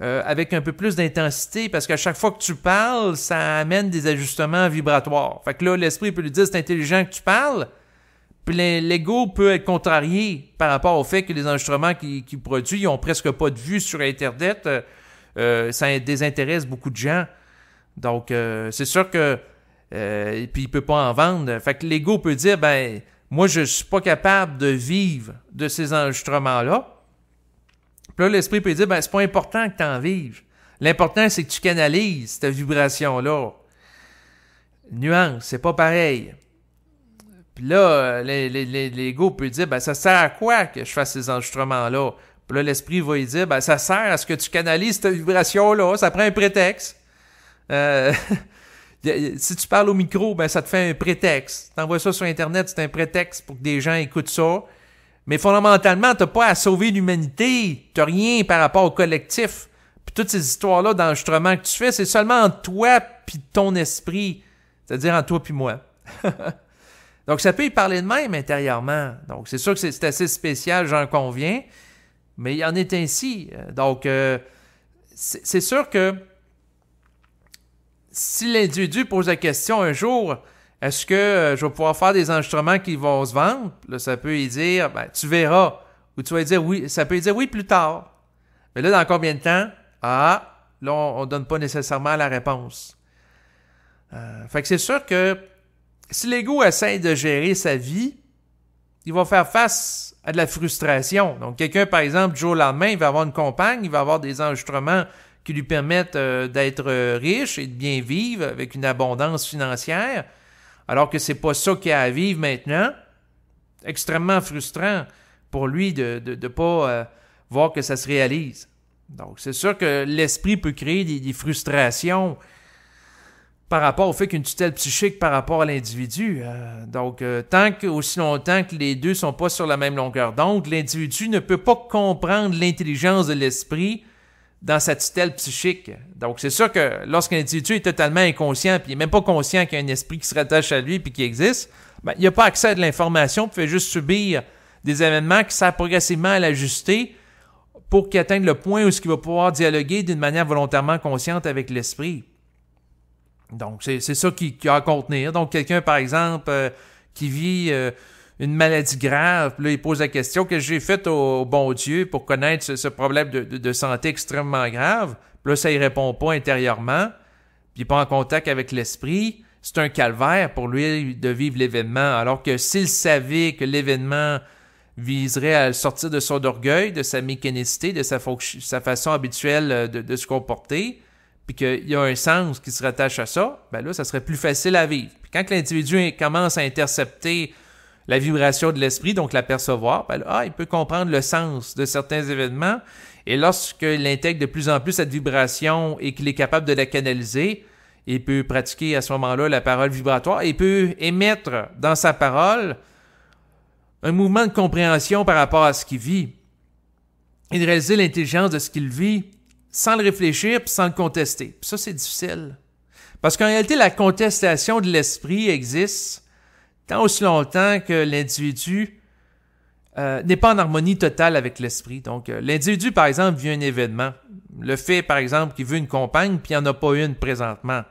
avec un peu plus d'intensité, parce qu'à chaque fois que tu parles, ça amène des ajustements vibratoires. Fait que là, l'esprit peut lui dire c'est intelligent que tu parles, puis l'ego peut être contrarié par rapport au fait que les enregistrements qu'il produit, ils ont presque pas de vue sur Internet. Ça désintéresse beaucoup de gens. Donc, c'est sûr que puis il peut pas en vendre. Fait que l'ego peut dire, ben, moi, je suis pas capable de vivre de ces enregistrements-là. Puis là, l'esprit peut dire, ben, c'est pas important que tu en vives. L'important, c'est que tu canalises cette vibration-là. Nuance, c'est pas pareil. Puis là, l'ego peut dire, ben, ça sert à quoi que je fasse ces enregistrements-là? Puis là, l'esprit va lui dire, ben, ça sert à ce que tu canalises cette vibration-là. Ça prend un prétexte. Si tu parles au micro, ben, ça te fait un prétexte. T'envoies ça sur Internet, c'est un prétexte pour que des gens écoutent ça. Mais fondamentalement, t'as pas à sauver l'humanité. T'as rien par rapport au collectif. Puis toutes ces histoires-là d'enregistrement que tu fais, c'est seulement entre toi puis ton esprit. C'est-à-dire entre toi puis moi. Donc, ça peut y parler de même intérieurement. Donc, c'est sûr que c'est assez spécial, j'en conviens. Mais il en est ainsi. Donc, c'est sûr que si l'individu pose la question un jour, est-ce que je vais pouvoir faire des enregistrements qui vont se vendre? Là, ça peut y dire, ben, tu verras. Ou tu vas dire oui, ça peut y dire oui plus tard. Mais là, dans combien de temps? Ah, là, on ne donne pas nécessairement la réponse. Fait que c'est sûr que si l'ego essaie de gérer sa vie, il va faire face à de la frustration. Donc, quelqu'un, par exemple, du jour au lendemain, il va avoir une compagne, il va avoir des enregistrements qui lui permettent d'être riche et de bien vivre avec une abondance financière, alors que c'est pas ça qu'il a à vivre maintenant. Extrêmement frustrant pour lui de ne pas voir que ça se réalise. Donc, c'est sûr que l'esprit peut créer des frustrations par rapport au fait qu'une tutelle psychique par rapport à l'individu. Donc, aussi longtemps que les deux sont pas sur la même longueur d'onde, l'individu ne peut pas comprendre l'intelligence de l'esprit dans sa tutelle psychique. Donc, c'est sûr que lorsqu'un individu est totalement inconscient, puis il n'est même pas conscient qu'il y a un esprit qui se rattache à lui puis qui existe, ben, il n'a pas accès à de l'information, puis il fait juste subir des événements qui servent progressivement à l'ajuster pour qu'il atteigne le point où il va pouvoir dialoguer d'une manière volontairement consciente avec l'esprit. Donc, c'est ça qu'il a à contenir. Donc, quelqu'un, par exemple, qui vit une maladie grave, puis là, il pose la question que j'ai fait au bon Dieu pour connaître ce problème de santé extrêmement grave. Puis là, ça y répond pas intérieurement, puis il n'est pas en contact avec l'esprit. C'est un calvaire pour lui de vivre l'événement, alors que s'il savait que l'événement viserait à le sortir de son orgueil, de sa mécanicité, de sa façon habituelle de se comporter, puis qu'il y a un sens qui se rattache à ça, ben là, ça serait plus facile à vivre. Puis quand l'individu commence à intercepter la vibration de l'esprit, donc l'apercevoir, ben là, il peut comprendre le sens de certains événements, et lorsqu'il intègre de plus en plus cette vibration et qu'il est capable de la canaliser, il peut pratiquer à ce moment-là la parole vibratoire, et il peut émettre dans sa parole un mouvement de compréhension par rapport à ce qu'il vit, et de réaliser l'intelligence de ce qu'il vit sans le réfléchir puis sans le contester. Puis ça, c'est difficile. Parce qu'en réalité, la contestation de l'esprit existe tant aussi longtemps que l'individu n'est pas en harmonie totale avec l'esprit. Donc, l'individu, par exemple, vit un événement. Le fait, par exemple, qu'il veut une compagne puis il n'y en a pas une présentement.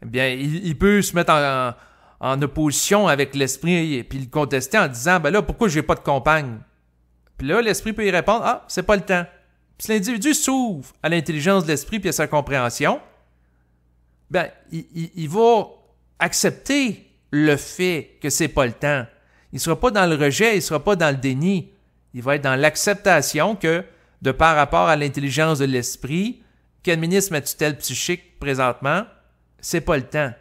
Eh bien, il peut se mettre en opposition avec l'esprit puis le contester en disant « Ben là, pourquoi j'ai pas de compagne? » Puis là, l'esprit peut y répondre « Ah, c'est pas le temps. » Puis si l'individu s'ouvre à l'intelligence de l'esprit puis à sa compréhension, ben, il va accepter le fait que c'est pas le temps. Il sera pas dans le rejet, il sera pas dans le déni. Il va être dans l'acceptation que, de par rapport à l'intelligence de l'esprit, qui administre ma tutelle psychique présentement, c'est pas le temps.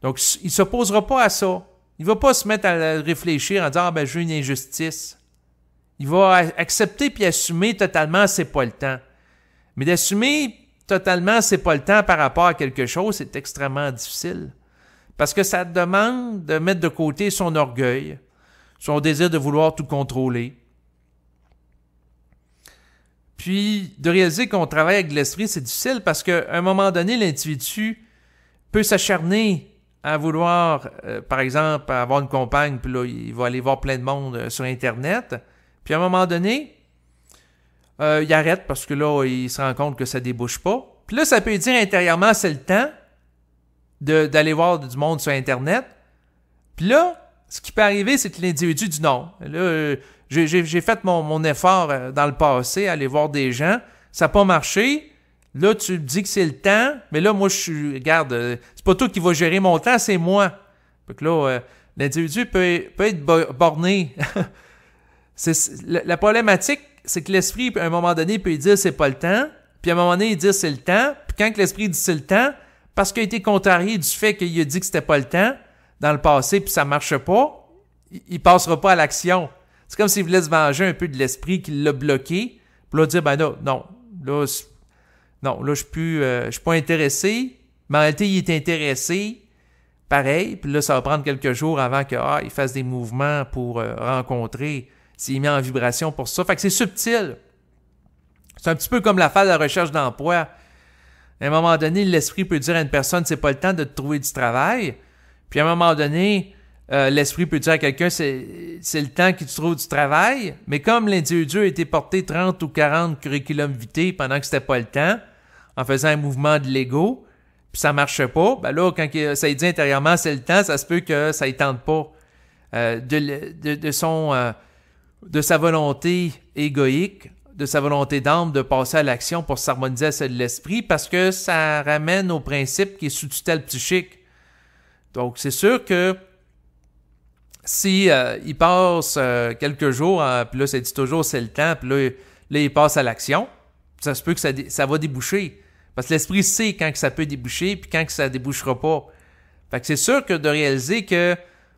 Donc, il ne s'opposera pas à ça. Il ne va pas se mettre à réfléchir en disant « Ah, ben, j'ai une injustice ». Il va accepter puis assumer totalement « c'est pas le temps ». Mais d'assumer totalement « c'est pas le temps » par rapport à quelque chose, c'est extrêmement difficile. Parce que ça demande de mettre de côté son orgueil, son désir de vouloir tout contrôler. Puis, de réaliser qu'on travaille avec l'esprit, c'est difficile parce qu'à un moment donné, l'individu peut s'acharner à vouloir, par exemple, avoir une compagne, puis là, il va aller voir plein de monde sur Internet. Puis à un moment donné, il arrête parce que là, il se rend compte que ça débouche pas. Puis là, ça peut dire intérieurement, c'est le temps d'aller voir du monde sur Internet. Puis là, ce qui peut arriver, c'est que l'individu dit non. Là, j'ai fait mon effort dans le passé, aller voir des gens. Ça n'a pas marché. Là, tu me dis que c'est le temps, mais là, moi, regarde, c'est pas toi qui vas gérer mon temps, c'est moi. Donc là, l'individu peut être borné. La problématique, c'est que l'esprit, à un moment donné, peut dire c'est pas le temps, puis à un moment donné, il dit c'est le temps, puis quand l'esprit dit c'est le temps, parce qu'il a été contrarié du fait qu'il a dit que c'était pas le temps dans le passé, puis ça marche pas, il passera pas à l'action. C'est comme s'il voulait se venger un peu de l'esprit qui l'a bloqué, puis là, dire ben non, là, je suis pas intéressé, mais en réalité, il est intéressé, pareil, puis là, ça va prendre quelques jours avant qu'il fasse des mouvements pour rencontrer, s'il est mis en vibration pour ça. Fait que c'est subtil. C'est un petit peu comme l'affaire de la recherche d'emploi. À un moment donné, l'esprit peut dire à une personne, c'est pas le temps de te trouver du travail, puis à un moment donné, l'esprit peut dire à quelqu'un, c'est le temps que tu trouves du travail, mais comme l'individu a été porté 30 ou 40 curriculum vitae pendant que c'était pas le temps, en faisant un mouvement de l'ego, puis ça marche pas, ben là, quand ça dit intérieurement c'est le temps, ça se peut que ça ne tente pas de sa volonté égoïque, de sa volonté d'âme de passer à l'action pour s'harmoniser à celle de l'esprit, parce que ça ramène au principe qui est sous tutelle psychique. Donc, c'est sûr que si il passe quelques jours, puis là, ça dit toujours c'est le temps, puis là, il passe à l'action, ça se peut que ça va déboucher. Parce que l'esprit sait quand que ça peut déboucher, puis quand que ça débouchera pas. Fait que c'est sûr que de réaliser que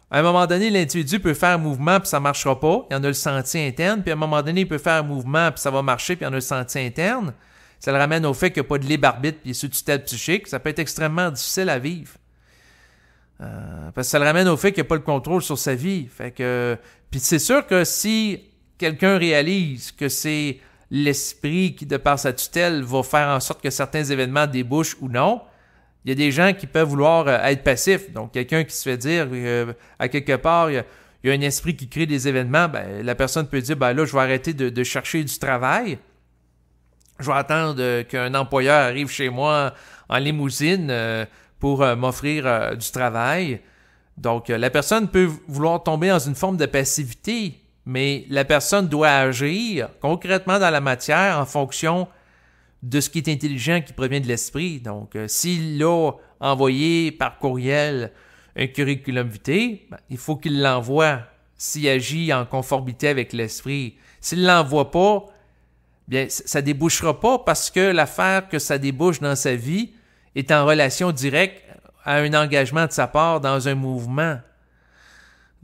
à un moment donné, l'individu peut faire un mouvement, puis ça marchera pas, il y en a le senti interne, puis à un moment donné, il peut faire un mouvement, puis ça va marcher, puis il y en a le senti interne. Ça le ramène au fait qu'il n'y a pas de libre arbitre, puis il est sous tutelle psychique. Ça peut être extrêmement difficile à vivre. Parce que ça le ramène au fait qu'il n'y a pas le contrôle sur sa vie. Fait que, puis c'est sûr que si quelqu'un réalise que c'est l'esprit qui, de par sa tutelle, va faire en sorte que certains événements débouchent ou non, il y a des gens qui peuvent vouloir être passifs. Donc, quelqu'un qui se fait dire, à quelque part, il y a un esprit qui crée des événements, ben, la personne peut dire, ben là, je vais arrêter de chercher du travail. Je vais attendre qu'un employeur arrive chez moi en limousine pour m'offrir du travail. Donc, la personne peut vouloir tomber dans une forme de passivité, mais la personne doit agir concrètement dans la matière en fonction de ce qui est intelligent qui provient de l'esprit. Donc, s'il a envoyé par courriel un curriculum vitae, ben, il faut qu'il l'envoie s'il agit en conformité avec l'esprit. S'il ne l'envoie pas, bien, ça ne débouchera pas parce que l'affaire que ça débouche dans sa vie est en relation directe à un engagement de sa part dans un mouvement.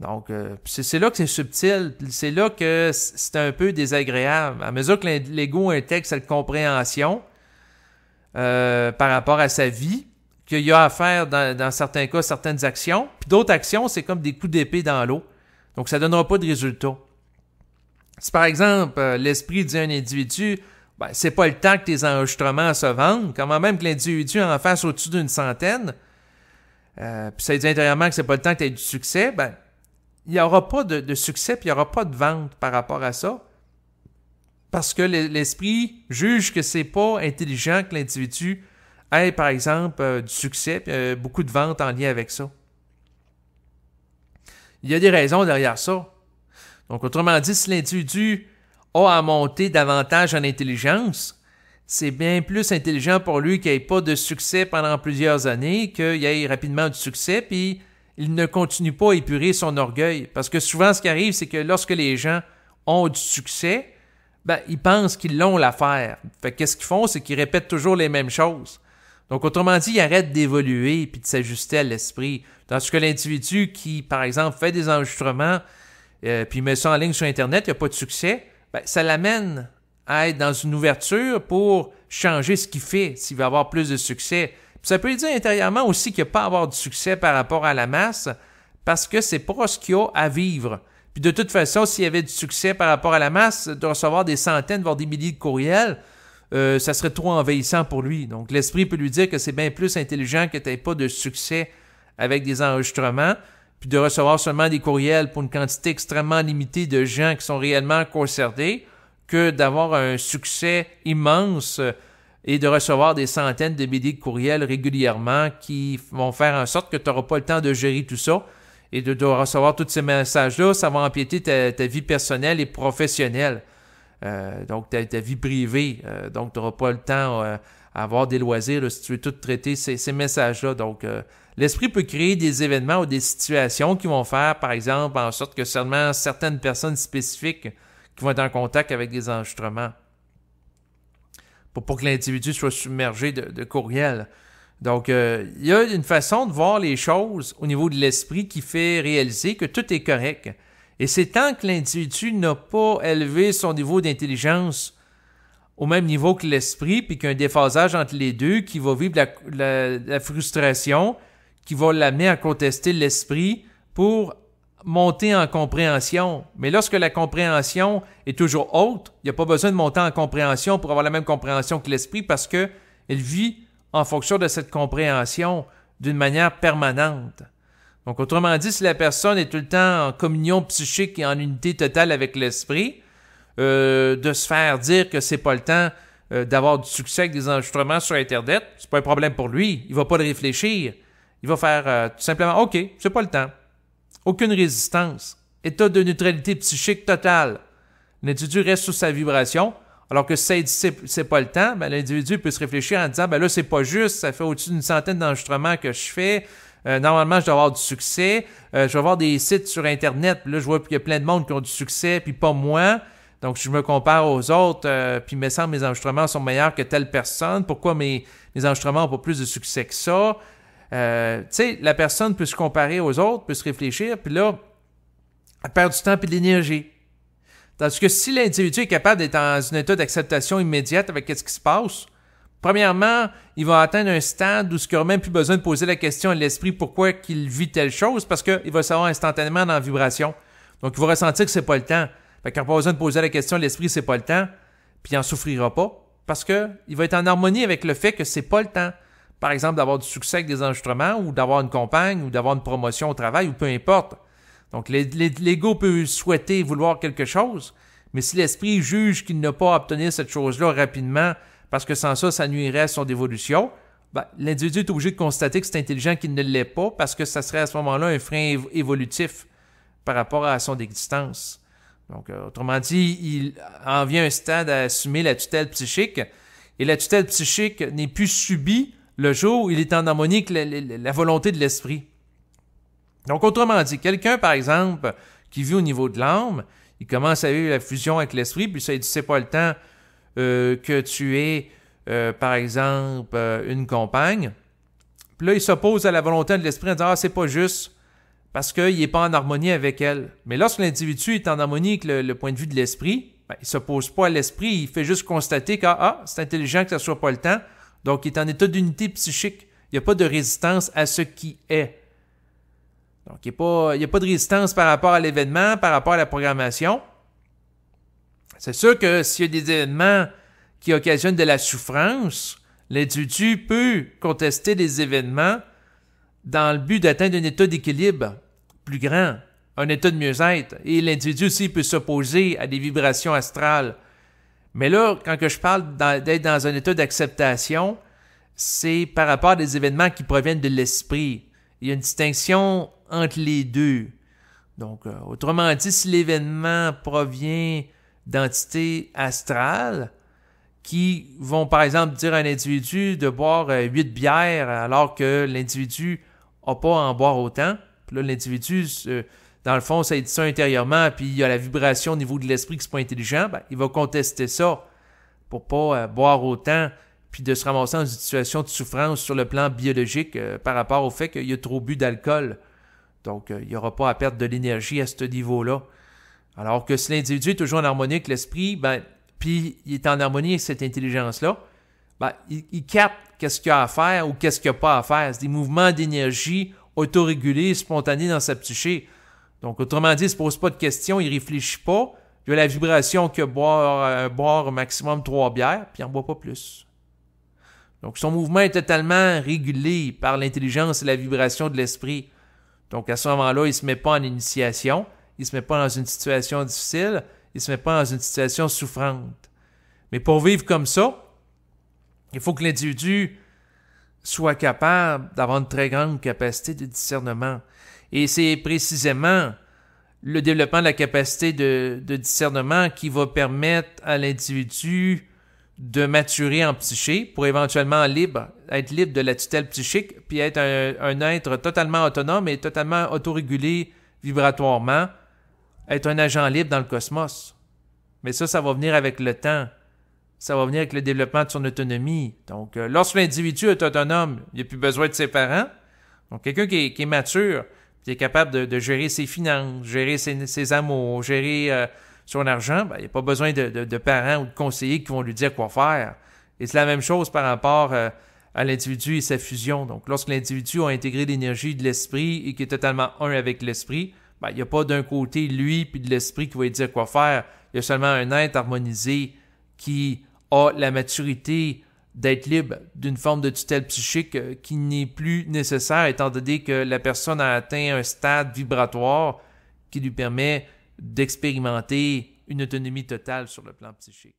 Donc, c'est là que c'est subtil, c'est là que c'est un peu désagréable. À mesure que l'ego intègre cette compréhension par rapport à sa vie, qu'il y a à faire dans certains cas, certaines actions, puis d'autres actions, c'est comme des coups d'épée dans l'eau. Donc, ça ne donnera pas de résultat. Si par exemple, l'esprit dit à un individu, ben, c'est pas le temps que tes enregistrements se vendent, comment même que l'individu en fasse au-dessus d'une centaine, puis ça dit intérieurement que c'est pas le temps que tu aies du succès, ben, il n'y aura pas de succès, puis il n'y aura pas de vente par rapport à ça. Parce que l'esprit juge que c'est pas intelligent que l'individu ait, par exemple, du succès, puis beaucoup de ventes en lien avec ça. Il y a des raisons derrière ça. Donc, autrement dit, si l'individu a à monter davantage en intelligence, c'est bien plus intelligent pour lui qu'il n'ait pas de succès pendant plusieurs années, qu'il ait rapidement du succès, puis il ne continue pas à épurer son orgueil. Parce que souvent, ce qui arrive, c'est que lorsque les gens ont du succès, ben, ils pensent qu'ils l'ont l'affaire. Fait qu'est-ce qu'ils font? C'est qu'ils répètent toujours les mêmes choses. Donc, autrement dit, ils arrêtent d'évoluer puis de s'ajuster à l'esprit. Tandis que l'individu qui, par exemple, fait des enregistrements puis met ça en ligne sur Internet, il n'y a pas de succès, ben, ça l'amène à être dans une ouverture pour changer ce qu'il fait s'il veut avoir plus de succès. Puis ça peut dire intérieurement aussi qu'il n'y a pas à avoir du succès par rapport à la masse parce que c'est pas ce qu'il y a à vivre. Puis de toute façon, s'il y avait du succès par rapport à la masse, de recevoir des centaines, voire des milliers de courriels, ça serait trop envahissant pour lui. Donc l'esprit peut lui dire que c'est bien plus intelligent que tu n'aies pas de succès avec des enregistrements, puis de recevoir seulement des courriels pour une quantité extrêmement limitée de gens qui sont réellement concernés, que d'avoir un succès immense et de recevoir des centaines de milliers de courriels régulièrement qui vont faire en sorte que tu n'auras pas le temps de gérer tout ça. Et de recevoir tous ces messages-là, ça va empiéter ta vie personnelle et professionnelle. Donc, ta vie privée. Donc, tu n'auras pas le temps à avoir des loisirs là, si tu veux tout traiter ces messages-là. Donc, l'esprit peut créer des événements ou des situations qui vont faire, par exemple, en sorte que seulement certaines personnes spécifiques qui vont être en contact avec des enregistrements. Pour que l'individu soit submergé de courriels. Donc, il y a une façon de voir les choses au niveau de l'esprit qui fait réaliser que tout est correct. Et c'est tant que l'individu n'a pas élevé son niveau d'intelligence au même niveau que l'esprit, puis qu'il y a un déphasage entre les deux, qui va vivre la frustration, qui va l'amener à contester l'esprit pour monter en compréhension. Mais lorsque la compréhension est toujours haute, il n'y a pas besoin de monter en compréhension pour avoir la même compréhension que l'esprit parce qu'elle vit en fonction de cette compréhension d'une manière permanente. Donc, autrement dit, si la personne est tout le temps en communion psychique et en unité totale avec l'esprit, de se faire dire que c'est pas le temps d'avoir du succès avec des enregistrements sur Internet, c'est pas un problème pour lui. Il va pas le réfléchir. Il va faire tout simplement « OK, c'est pas le temps ». Aucune résistance. État de neutralité psychique totale. L'individu reste sous sa vibration, alors que si c'est pas le temps, ben, l'individu peut se réfléchir en disant ben là, c'est pas juste, ça fait au-dessus d'une centaine d'enregistrements que je fais. Normalement, je dois avoir du succès. Je vais avoir des sites sur Internet, puis là, je vois qu'il y a plein de monde qui ont du succès, puis pas moi. Donc, je me compare aux autres, puis me semble mes enregistrements sont meilleurs que telle personne. Pourquoi mes enregistrements n'ont pas plus de succès que ça? Tu sais, la personne peut se comparer aux autres, peut se réfléchir, puis là, elle perd du temps et de l'énergie. Tandis que si l'individu est capable d'être dans un état d'acceptation immédiate avec ce qui se passe, premièrement, il va atteindre un stade où il n'aura même plus besoin de poser la question à l'esprit pourquoi il vit telle chose, parce qu'il va savoir instantanément dans la vibration. Donc, il va ressentir que c'est pas le temps. Fait qu'il n'a pas besoin de poser la question à l'esprit c'est pas le temps, puis il n'en souffrira pas, parce qu'il va être en harmonie avec le fait que c'est pas le temps. Par exemple, d'avoir du succès avec des enregistrements, ou d'avoir une compagne, ou d'avoir une promotion au travail, ou peu importe. Donc, l'ego peut souhaiter vouloir quelque chose, mais si l'esprit juge qu'il n'a pas à obtenir cette chose-là rapidement, parce que sans ça, ça nuirait à son évolution, ben, l'individu est obligé de constater que c'est intelligent qu'il ne l'est pas, parce que ça serait à ce moment-là un frein évolutif par rapport à son existence. Donc, autrement dit, il en vient un stade à assumer la tutelle psychique, et la tutelle psychique n'est plus subie le jour où il est en harmonie avec la volonté de l'esprit. Donc, autrement dit, quelqu'un, par exemple, qui vit au niveau de l'âme, il commence à vivre la fusion avec l'esprit, puis ça, il dit, c'est pas le temps que tu aies, par exemple, une compagne. Puis là, il s'oppose à la volonté de l'esprit en disant, ah, c'est pas juste, parce qu'il n'est pas en harmonie avec elle. Mais lorsque l'individu est en harmonie avec le point de vue de l'esprit, ben, il ne s'oppose pas à l'esprit, il fait juste constater que c'est intelligent que ça ne soit pas le temps, donc il est en état d'unité psychique. Il n'y a pas de résistance à ce qui est. Donc, il n'y a pas de résistance par rapport à l'événement, par rapport à la programmation. C'est sûr que s'il y a des événements qui occasionnent de la souffrance, l'individu peut contester des événements dans le but d'atteindre un état d'équilibre plus grand, un état de mieux-être. Et l'individu aussi peut s'opposer à des vibrations astrales. Mais là, quand je parle d'être dans un état d'acceptation, c'est par rapport à des événements qui proviennent de l'esprit. Il y a une distinction entre les deux. Donc, autrement dit, si l'événement provient d'entités astrales qui vont, par exemple, dire à un individu de boire 8 bières alors que l'individu n'a pas à en boire autant, puis là, l'individu, dans le fond, ça dit ça intérieurement, puis il y a la vibration au niveau de l'esprit qui n'est pas intelligent, ben, il va contester ça pour pas boire autant, puis de se ramasser dans une situation de souffrance sur le plan biologique par rapport au fait qu'il a trop bu d'alcool. Donc, il n'y aura pas à perdre de l'énergie à ce niveau-là. Alors que si l'individu est toujours en harmonie avec l'esprit, ben, puis il est en harmonie avec cette intelligence-là, ben, il capte qu'est-ce qu'il y a à faire ou qu'est-ce qu'il n'y a pas à faire. C'est des mouvements d'énergie autorégulés, spontanés dans sa psyché. Donc, autrement dit, il ne se pose pas de questions, il ne réfléchit pas. Il a la vibration que boire maximum 3 bières, puis il n'en boit pas plus. Donc, son mouvement est totalement régulé par l'intelligence et la vibration de l'esprit. Donc, à ce moment-là, il ne se met pas en initiation, il ne se met pas dans une situation difficile, il ne se met pas dans une situation souffrante. Mais pour vivre comme ça, il faut que l'individu soit capable d'avoir une très grande capacité de discernement. Et c'est précisément le développement de la capacité de discernement qui va permettre à l'individu de maturer en psyché pour éventuellement être libre de la tutelle psychique, puis être un être totalement autonome et totalement autorégulé vibratoirement, être un agent libre dans le cosmos. Mais ça va venir avec le temps. Ça va venir avec le développement de son autonomie. Donc, lorsque l'individu est autonome, il n'a plus besoin de ses parents. Donc, quelqu'un qui est mature, qui est capable de gérer ses finances, gérer ses amours, gérer son argent, ben, il n'y a pas besoin de parents ou de conseillers qui vont lui dire quoi faire. Et c'est la même chose par rapport à l'individu et sa fusion. Donc, lorsque l'individu a intégré l'énergie de l'esprit et qui est totalement un avec l'esprit, ben, il n'y a pas d'un côté lui puis de l'esprit qui va lui dire quoi faire. Il y a seulement un être harmonisé qui a la maturité d'être libre d'une forme de tutelle psychique qui n'est plus nécessaire étant donné que la personne a atteint un stade vibratoire qui lui permet d'expérimenter une autonomie totale sur le plan psychique.